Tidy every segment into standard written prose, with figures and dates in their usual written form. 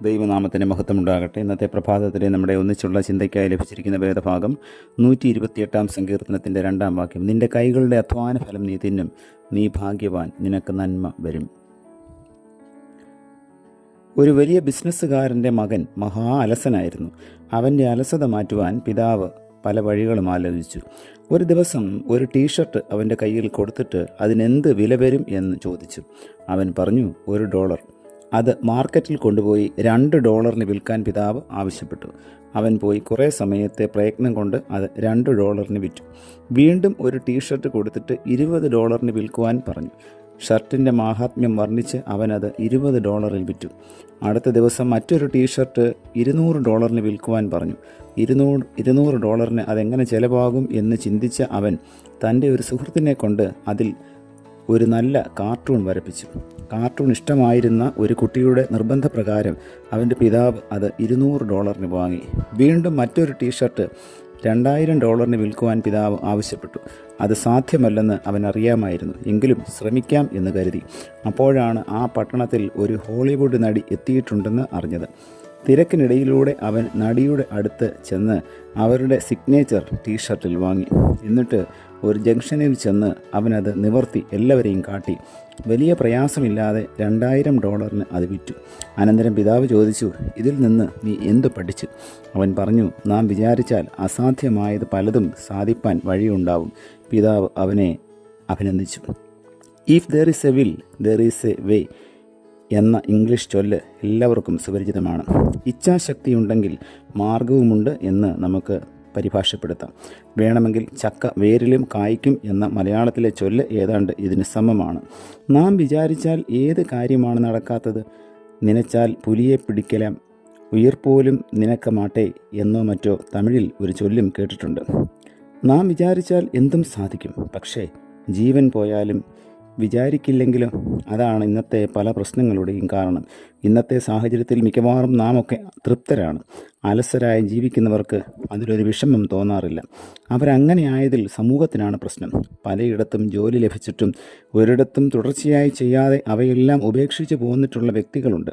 ദൈവനാമത്തിന് മഹത്വമുണ്ടാകട്ടെ. ഇന്നത്തെ പ്രഭാതത്തിലെ നമ്മുടെ ഒന്നിച്ചുള്ള ചിന്തയ്ക്കായി ലഭിച്ചിരിക്കുന്ന വേദഭാഗം 128 സങ്കീർത്തനത്തിൻ്റെ 2 വാക്യം. നിന്റെ കൈകളുടെ അധ്വാന ഫലം നീ തിന്നും, നീ ഭാഗ്യവാൻ, നിനക്ക് നന്മ വരും. ഒരു വലിയ ബിസിനസ്സുകാരൻ്റെ മകൻ മഹാ അലസനായിരുന്നു. അവൻ്റെ അലസത മാറ്റുവാൻ പിതാവ് പല വഴികളും ആലോചിച്ചു. ഒരു ദിവസം ഒരു ടീഷർട്ട് അവൻ്റെ കയ്യിൽ കൊടുത്തിട്ട് അതിനെന്ത് വില വരും എന്ന് ചോദിച്ചു. അവൻ പറഞ്ഞു, $1. അത് മാർക്കറ്റിൽ കൊണ്ടുപോയി $2 വിൽക്കാൻ പിതാവ് ആവശ്യപ്പെട്ടു. അവൻ പോയി കുറേ സമയത്തെ പ്രയത്നം കൊണ്ട് അത് $2 വിറ്റു. വീണ്ടും ഒരു ടീഷർട്ട് കൊടുത്തിട്ട് $20 വിൽക്കുവാൻ പറഞ്ഞു. ഷർട്ടിൻ്റെ മാഹാത്മ്യം വർണ്ണിച്ച് അവനത് $20 വിറ്റു. അടുത്ത ദിവസം മറ്റൊരു ടീഷർട്ട് $200 വിൽക്കുവാൻ പറഞ്ഞു. $200 അതെങ്ങനെ ചിലവാകും എന്ന് ചിന്തിച്ച അവൻ തൻ്റെ ഒരു സുഹൃത്തിനെ കൊണ്ട് അതിൽ ഒരു നല്ല കാർട്ടൂൺ വരപ്പിച്ചു. കാർട്ടൂൺ ഇഷ്ടമായിരുന്ന ഒരു കുട്ടിയുടെ നിർബന്ധപ്രകാരം അവൻ്റെ പിതാവ് അത് $200 വാങ്ങി. വീണ്ടും മറ്റൊരു ടീഷർട്ട് $2000 വിൽക്കുവാൻ പിതാവ് ആവശ്യപ്പെട്ടു. അത് സാധ്യമല്ലെന്ന് അവൻ അറിയാമായിരുന്നു, എങ്കിലും ശ്രമിക്കാം എന്ന് കരുതി. അപ്പോഴാണ് ആ പട്ടണത്തിൽ ഒരു ഹോളിവുഡ് നടി എത്തിയിട്ടുണ്ടെന്ന് അറിഞ്ഞത്. തിരക്കിനിടയിലൂടെ അവൻ നടിയുടെ അടുത്ത് ചെന്ന് അവരുടെ സിഗ്നേച്ചർ ടീഷർട്ടിൽ വാങ്ങി. എന്നിട്ട് ഒരു ജംഗ്ഷനിൽ ചെന്ന് അവനത് നിവർത്തി എല്ലാവരെയും കാട്ടി. വലിയ പ്രയാസമില്ലാതെ $2000 അത് വിറ്റു. അനന്തരം പിതാവ് ചോദിച്ചു, ഇതിൽ നിന്ന് നീ എന്തു പഠിച്ചു? അവൻ പറഞ്ഞു, നാം വിചാരിച്ചാൽ അസാധ്യമായത് പലതും സാധിപ്പാൻ വഴിയുണ്ടാവും. പിതാവ് അവനെ അഭിനന്ദിച്ചു. If there is A will there is a way എന്ന ഇംഗ്ലീഷ് ചൊല്ല് എല്ലാവർക്കും സുപരിചിതമാണ്. ഇച്ഛാശക്തിയുണ്ടെങ്കിൽ മാർഗവുമുണ്ട് എന്ന് നമുക്ക് പരിഭാഷപ്പെടുത്താം. വേണമെങ്കിൽ ചക്ക വേരിലും കായ്ക്കും എന്ന മലയാളത്തിലെ ചൊല്ല് ഏതാണ്ട് ഇതിന് സമമാണ്. നാം വിചാരിച്ചാൽ ഏത് കാര്യമാണ് നടക്കാത്തത്? നനച്ചാൽ പുലിയെ പിടിക്കലാം, ഉയിർപ്പോലും നിനക്കമാട്ടെ എന്നോ മറ്റോ തമിഴിൽ ഒരു ചൊല്ലും കേട്ടിട്ടുണ്ട്. നാം വിചാരിച്ചാൽ എന്തും സാധിക്കും. പക്ഷേ ജീവൻ പോയാലും വിചാരിക്കില്ലെങ്കിലും അതാണ് ഇന്നത്തെ പല പ്രശ്നങ്ങളുടെയും കാരണം. ഇന്നത്തെ സാഹചര്യത്തിൽ മിക്കവാറും നാം ഒക്കെ തൃപ്തരാണ്. അലസരായി ജീവിക്കുന്നവർക്ക് അതിലൊരു വിഷമം തോന്നാറില്ല. അവരങ്ങനെ ആയതിൽ സമൂഹത്തിനാണ് പ്രശ്നം. പലയിടത്തും ജോലി ലഭിച്ചിട്ടും ഒരിടത്തും തുടർച്ചയായി ചെയ്യാതെ അവയെല്ലാം ഉപേക്ഷിച്ച് പോന്നിട്ടുള്ള വ്യക്തികളുണ്ട്.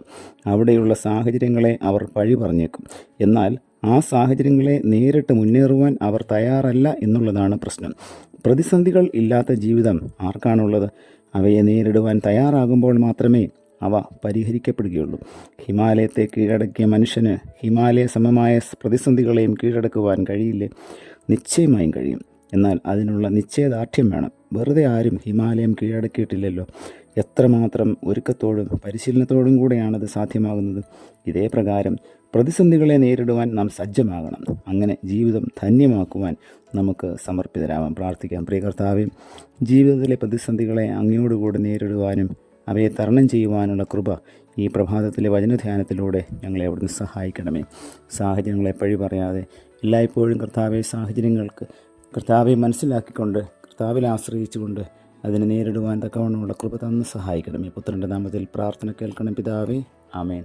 അവിടെയുള്ള സാഹചര്യങ്ങളെ അവർ പഴി പറഞ്ഞേക്കും. എന്നാൽ ആ സാഹചര്യങ്ങളെ നേരിട്ട് മുന്നേറുവാൻ അവർ തയ്യാറല്ല എന്നുള്ളതാണ് പ്രശ്നം. പ്രതിസന്ധികൾ ഇല്ലാത്ത ജീവിതം ആർക്കാണുള്ളത്? അവയെ നേരിടുവാൻ തയ്യാറാകുമ്പോൾ മാത്രമേ അവ പരിഹരിക്കപ്പെടുകയുള്ളൂ. ഹിമാലയത്തെ കീഴടക്കിയ മനുഷ്യന് ഹിമാലയ സമമായ പ്രതിസന്ധികളെയും കീഴടക്കുവാൻ കഴിയില്ലേ? നിശ്ചയമായും കഴിയും. എന്നാൽ അതിനുള്ള നിശ്ചയദാർഢ്യം വേണം. വെറുതെ ആരും ഹിമാലയം കീഴടക്കിയിട്ടില്ലല്ലോ. എത്രമാത്രം ഒരുക്കത്തോടും പരിശീലനത്തോടും കൂടെയാണത് സാധ്യമാകുന്നത്. ഇതേ പ്രകാരം പ്രതിസന്ധികളെ നേരിടുവാൻ നാം സജ്ജമാകണം. അങ്ങനെ ജീവിതം ധന്യമാക്കുവാൻ നമുക്ക് സമർപ്പിതരാവാം. പ്രാർത്ഥിക്കാം. പ്രിയ കർത്താവേ, ജീവിതത്തിലെ പ്രതിസന്ധികളെ അങ്ങയോടുകൂടെ നേരിടുവാനും അവയെ തരണം ചെയ്യുവാനുള്ള കൃപ ഈ പ്രഭാതത്തിലെ വചനധ്യാനത്തിലൂടെ ഞങ്ങളെ അവിടുന്ന് സഹായിക്കണമേ. സാഹചര്യങ്ങളെ പഴി പറയാതെ എല്ലായ്പ്പോഴും കർത്താവെ മനസ്സിലാക്കിക്കൊണ്ട് കർത്താവിൽ ആശ്രയിച്ചുകൊണ്ട് അതിനെ നേരിടുവാൻ തക്കവണ്ണമുള്ള കൃപ തന്ന് സഹായിക്കണമേ. പുത്രൻ്റെ നാമത്തിൽ പ്രാർത്ഥന കേൾക്കണം പിതാവേ. ആമേൻ.